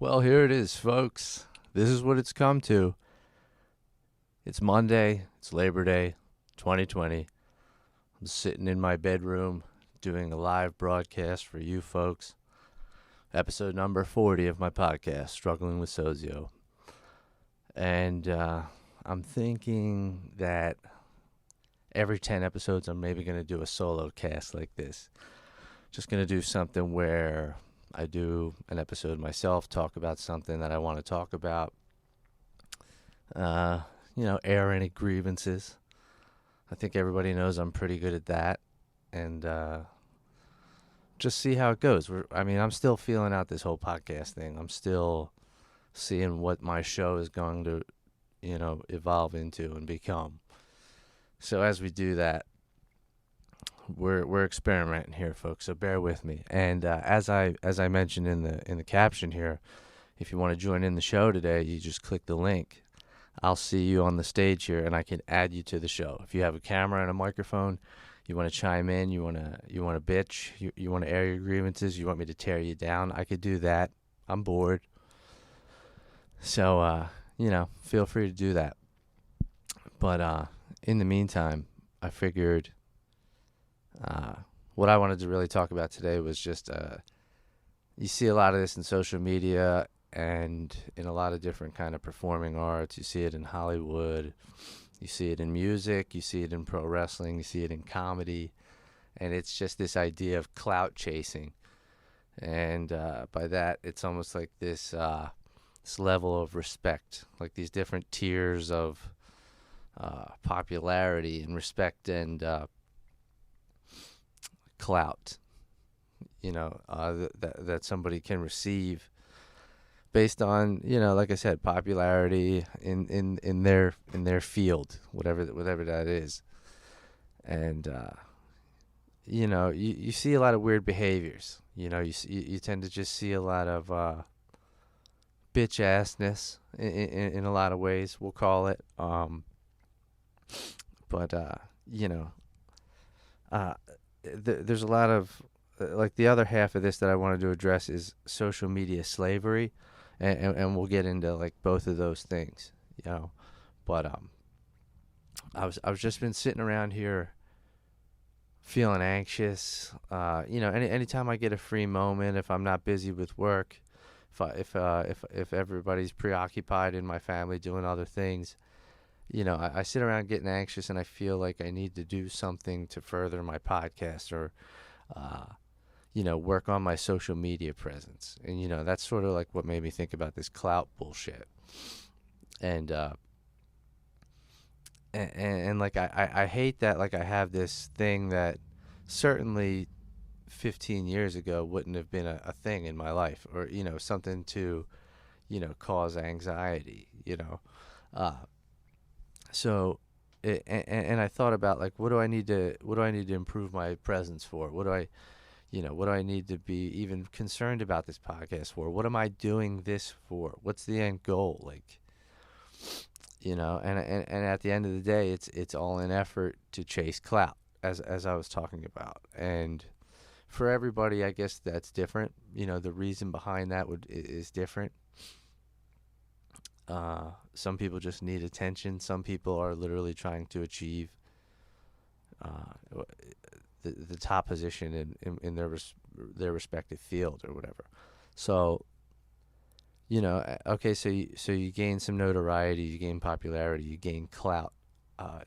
Well, here it is, folks. This is what it's come to. It's Monday. It's Labor Day 2020. I'm sitting in my bedroom doing a live broadcast for you folks. Episode number 40 of my podcast, Struggling with Sozio. And I'm thinking that every 10 episodes, I'm maybe going to do a solo cast like this. Just going to do something where I do an episode myself, talk about something that I want to talk about. Air any grievances. I think everybody knows I'm pretty good at that. And just see how it goes. I'm still feeling out this whole podcast thing. I'm still seeing what my show is going to, evolve into and become. So as we do that, we're experimenting here, folks. So bear with me. And as I mentioned in the caption here, if you want to join in the show today, you just click the link. I'll see you on the stage here, and I can add you to the show. If you have a camera and a microphone, you want to chime in, you want to bitch, you want to air your grievances, you want me to tear you down, I could do that. I'm bored. So, feel free to do that. But in the meantime, I figured what I wanted to really talk about today was just you see a lot of this in social media and in a lot of different kind of performing arts. You see it in Hollywood, you see it in music, you see it in pro wrestling, you see it in comedy, and it's just this idea of clout chasing. And by that, it's almost like this level of respect, like these different tiers of popularity and respect and clout, that somebody can receive based on, like I said, popularity in their field, whatever that is. And you see a lot of weird behaviors. You tend to just see a lot of bitch assness in a lot of ways, we'll call it. But there's a lot of like the other half of this that I wanted to address is social media slavery, and we'll get into like both of those things, But I was just been sitting around here feeling anxious. Anytime I get a free moment, if I'm not busy with work, if everybody's preoccupied in my family doing other things, I sit around getting anxious, and I feel like I need to do something to further my podcast or work on my social media presence. And, that's sort of like what made me think about this clout bullshit. And, like, I hate that, like, I have this thing that certainly 15 years ago wouldn't have been a thing in my life, or, something to, cause anxiety, So, and I thought about like, what do I need to improve my presence for? What do I need to be even concerned about this podcast for? What am I doing this for? What's the end goal? Like, and at the end of the day, it's all an effort to chase clout, as I was talking about. And for everybody, I guess that's different. The reason behind that is different. Some people just need attention. Some people are literally trying to achieve the top position in their respective field or whatever. So, okay, so you gain some notoriety, you gain popularity, you gain clout,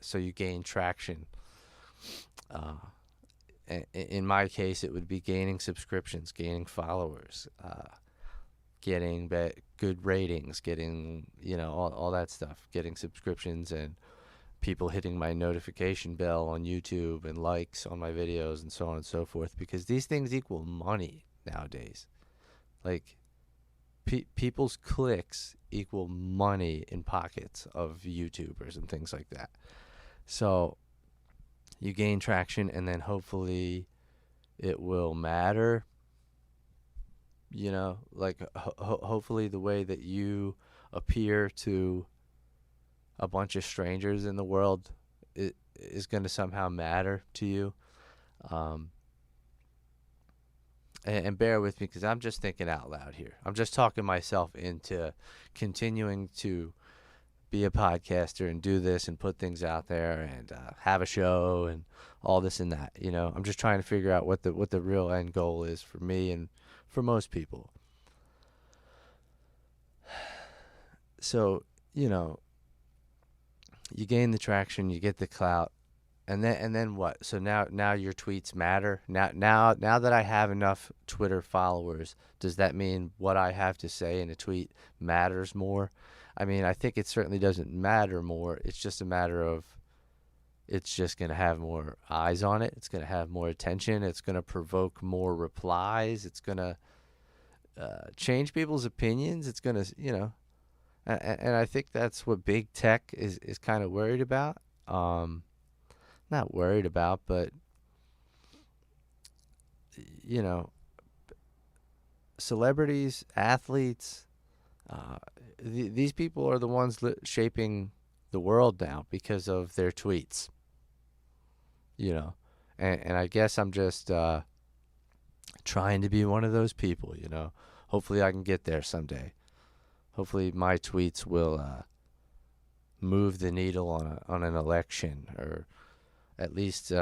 so you gain traction. In my case, it would be gaining subscriptions, gaining followers, getting good ratings, getting, all that stuff, getting subscriptions and people hitting my notification bell on YouTube and likes on my videos and so on and so forth, because these things equal money nowadays. Like, people's clicks equal money in pockets of YouTubers and things like that. So you gain traction, and then hopefully it will matter. Like hopefully the way that you appear to a bunch of strangers in the world is going to somehow matter to you. and bear with me because I'm just thinking out loud here. I'm just talking myself into continuing to be a podcaster and do this and put things out there and have a show and all this and that. I'm just trying to figure out what the real end goal is for me and for most people. So, you gain the traction, you get the clout, and then what? So now your tweets matter. Now that I have enough Twitter followers, does that mean what I have to say in a tweet matters more? I mean, I think it certainly doesn't matter more. It's just a matter of it's just going to have more eyes on it. It's going to have more attention. It's going to provoke more replies. It's going to change people's opinions. It's going to, and I think that's what big tech is kind of worried about. Not worried about, but celebrities, athletes, these people are the ones shaping the world now because of their tweets. And I guess I'm just trying to be one of those people. Hopefully I can get there someday. Hopefully my tweets will move the needle on an election, or at least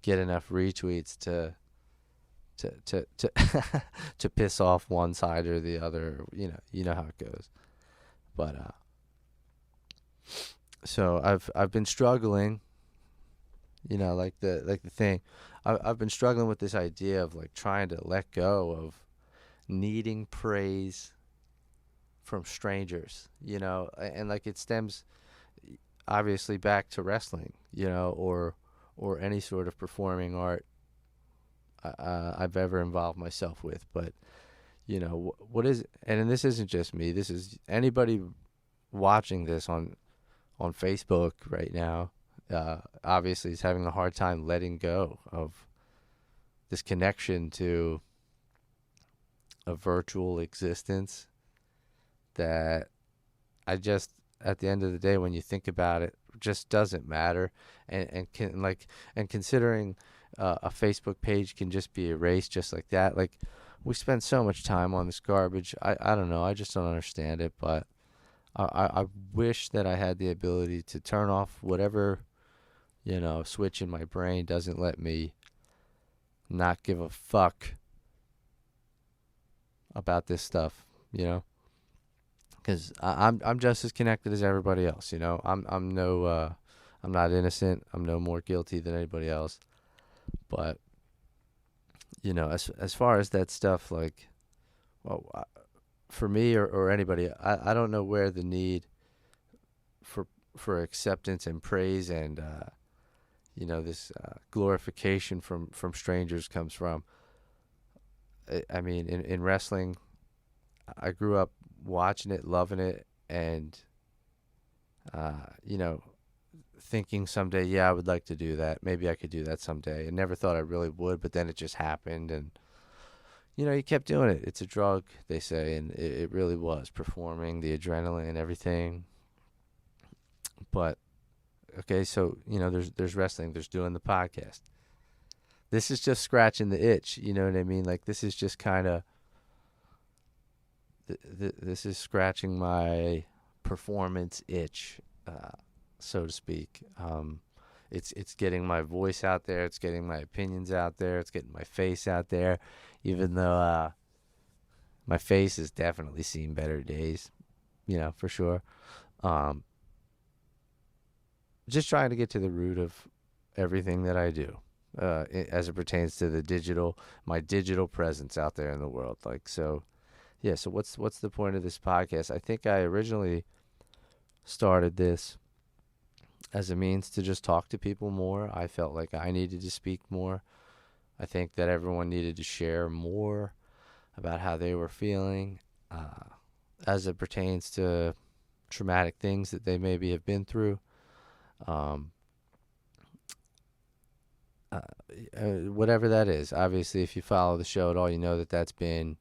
get enough retweets to to piss off one side or the other. You know how it goes. But so I've been struggling. Like the thing, I've been struggling with this idea of like trying to let go of needing praise from strangers. And like it stems obviously back to wrestling, or any sort of performing art I've ever involved myself with. But what is, and this isn't just me, this is anybody watching this on Facebook right now, obviously is having a hard time letting go of this connection to a virtual existence that at the end of the day, when you think about it, just doesn't matter. And considering a Facebook page can just be erased just like that. Like, we spend so much time on this garbage. I don't know. I just don't understand it. But I wish that I had the ability to turn off whatever, switch in my brain doesn't let me not give a fuck about this stuff, because I'm just as connected as everybody else. I'm not innocent. I'm no more guilty than anybody else. But as far as that stuff, like, well, for me or anybody, I don't know where the need for acceptance and praise and this glorification from strangers comes from. I mean, in wrestling, I grew up watching it, loving it, and thinking someday, yeah, I would like to do that. Maybe I could do that someday. I never thought I really would, but then it just happened, and you kept doing it. It's a drug, they say, and it really was. Performing, the adrenaline, everything. But okay, so there's wrestling, there's doing the podcast. This is just scratching the itch, you know what I mean? Like, this is just kind of this is scratching my performance itch, so to speak. It's getting my voice out there. It's getting my opinions out there. It's getting my face out there, even though my face has definitely seen better days, for sure. Just trying to get to the root of everything that I do, as it pertains to my digital presence out there in the world. Like, so, yeah. So what's the point of this podcast? I think I originally started this as a means to just talk to people more. I felt like I needed to speak more. I think that everyone needed to share more about how they were feeling, as it pertains to traumatic things that they maybe have been through. Whatever that is. Obviously, if you follow the show at all, you know that that's been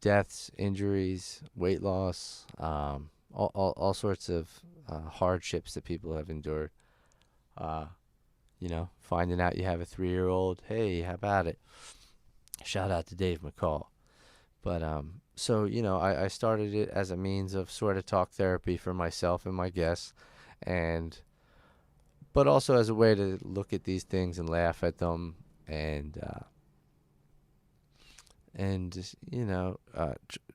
deaths, injuries, weight loss, all sorts of hardships that people have endured. finding out you have a 3-year-old. Hey, how about it? Shout out to Dave McCall. But so I started it as a means of sort of talk therapy for myself and my guests, and but also as a way to look at these things and laugh at them, and just,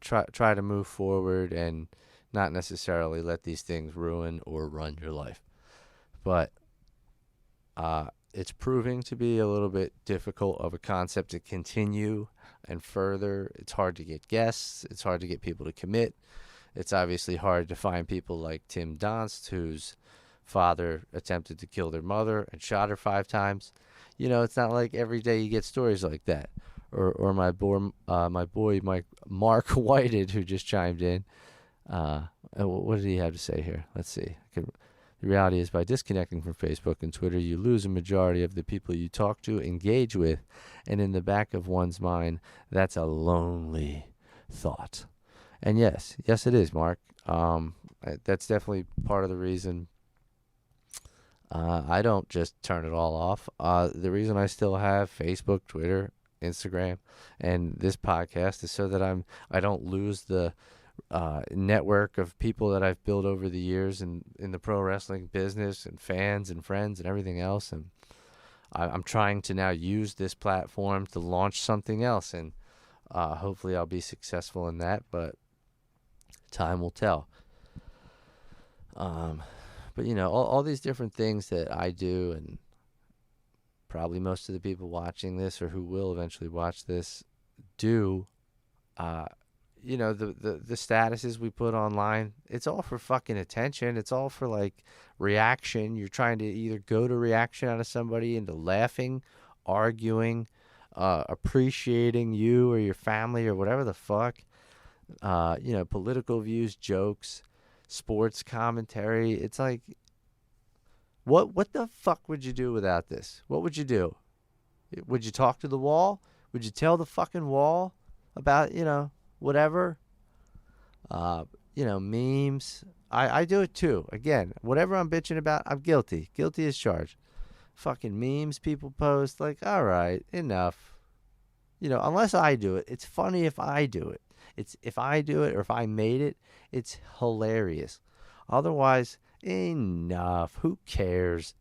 try to move forward and not necessarily let these things ruin or run your life. But it's proving to be a little bit difficult of a concept to continue and further. It's hard to get guests. It's hard to get people to commit. It's obviously hard to find people like Tim Donst, whose father attempted to kill their mother and shot her 5 times. It's not like every day you get stories like that. Or my boy Mark Whited, who just chimed in. What did he have to say here? Let's see. The reality is, by disconnecting from Facebook and Twitter, you lose a majority of the people you talk to, engage with, and in the back of one's mind, that's a lonely thought. And yes, it is, Mark. That's definitely part of the reason I don't just turn it all off. The reason I still have Facebook, Twitter, Instagram, and this podcast is so that I don't lose the network of people that I've built over the years in the pro wrestling business, and fans and friends and everything else. And I'm trying to now use this platform to launch something else, and hopefully I'll be successful in that, but time will tell. But all these different things that I do, and probably most of the people watching this or who will eventually watch this do, the statuses we put online, it's all for fucking attention. It's all for like reaction. You're trying to either go to reaction out of somebody into laughing, arguing, appreciating you or your family or whatever the fuck. Political views, jokes, sports commentary. It's like, what the fuck would you do without this? What would you do? Would you talk to the wall? Would you tell the fucking wall about, whatever? Memes. I do it too. Again, whatever I'm bitching about, I'm guilty. Guilty as charged. Fucking memes people post, like, all right, enough. Unless I do it. It's funny if I do it. It's if I do it or if I made it, it's hilarious. Otherwise, enough. Who cares?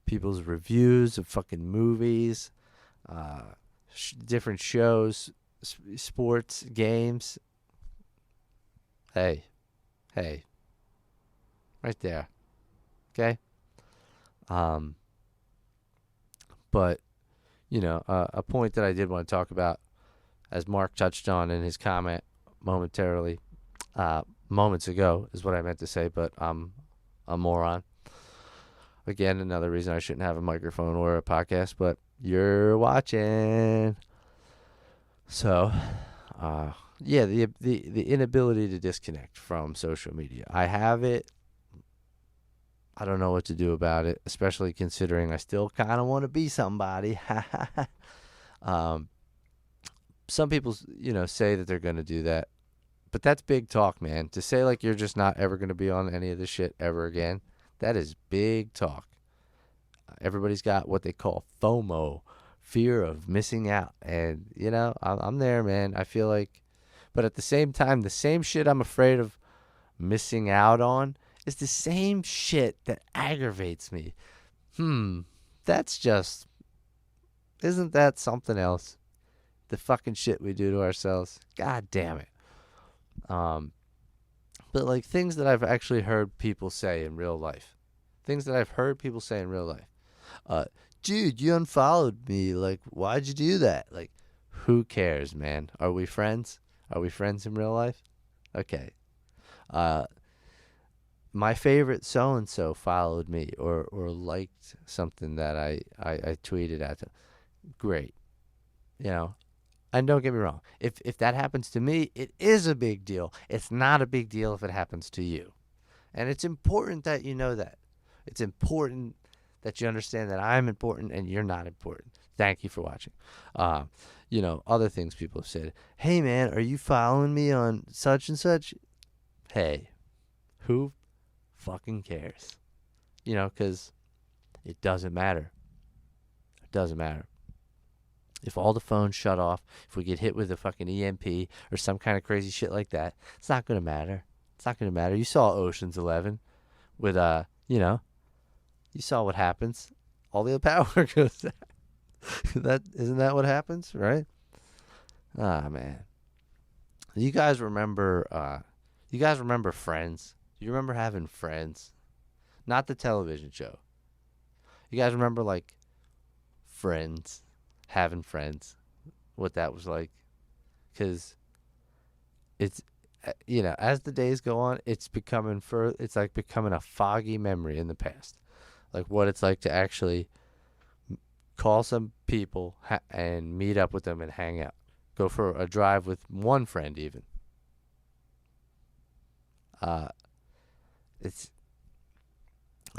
People's reviews of fucking movies, different shows, sports, games. Hey. Right there. Okay? But, a point that I did want to talk about, as Mark touched on in his comment moments ago, is what I meant to say, but I'm a moron. Again, another reason I shouldn't have a microphone or a podcast, but you're watching. So, the inability to disconnect from social media. I have it. I don't know what to do about it, especially considering I still kind of want to be somebody. Some people, say that they're going to do that, but that's big talk, man. To say like you're just not ever going to be on any of this shit ever again, that is big talk. Everybody's got what they call FOMO, fear of missing out. And, I'm there, man. I feel like, but at the same time, the same shit I'm afraid of missing out on is the same shit that aggravates me. That's just, isn't that something else? The fucking shit we do to ourselves. God damn it. But like things that I've actually heard people say in real life. Dude, you unfollowed me. Like, why'd you do that? Like, who cares, man? Are we friends? Are we friends in real life? Okay. My favorite so-and-so followed me or liked something that I tweeted at them. Great. And don't get me wrong. If that happens to me, it is a big deal. It's not a big deal if it happens to you. And it's important that you know that. It's important that you understand that I'm important and you're not important. Thank you for watching. Other things people have said. Hey, man, are you following me on such and such? Hey, who fucking cares? Because It doesn't matter. It doesn't matter. If all the phones shut off, if we get hit with a fucking EMP or some kind of crazy shit like that, it's not going to matter. It's not going to matter. You saw Ocean's 11 with, you saw what happens. All the power goes out. Isn't that what happens, right? Ah, man. You guys remember Friends? Do you remember having Friends? Not the television show. You guys remember, like, Friends? Having friends? What that was like? Because it's, as the days go on, it's like becoming a foggy memory in the past. Like what it's like to actually call some people and meet up with them and hang out. Go for a drive with one friend even. I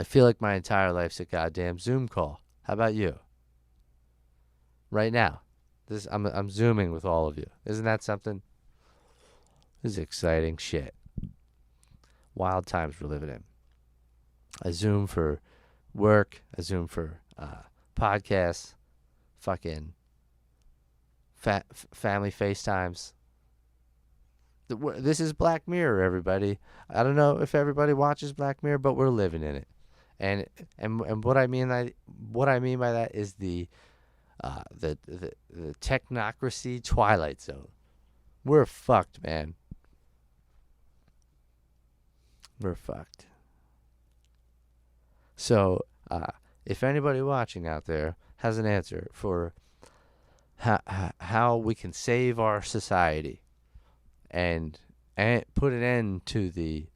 feel like my entire life's a goddamn Zoom call. How about you? Right now, I'm Zooming with all of you. Isn't that something? This is exciting shit. Wild times we're living in. I Zoom for work. I Zoom for podcasts. Fucking family FaceTimes. This is Black Mirror, everybody. I don't know if everybody watches Black Mirror, but we're living in it. And what I mean by that is the technocracy Twilight Zone. We're fucked, man. We're fucked. So, if anybody watching out there has an answer for how we can save our society and put an end to the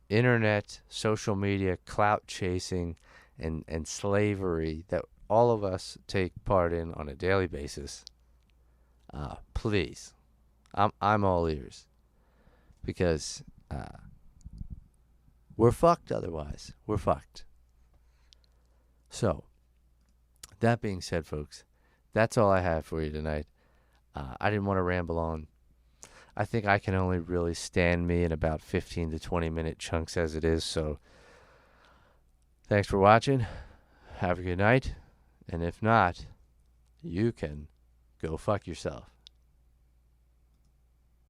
internet, social media, clout chasing, and slavery that all of us take part in on a daily basis, please, I'm all ears, because we're fucked otherwise. We're fucked. So, that being said, folks, that's all I have for you tonight. I didn't want to ramble on. I think I can only really stand me in about 15 to 20 minute chunks as it is, so thanks for watching. Have a good night. And if not, you can go fuck yourself.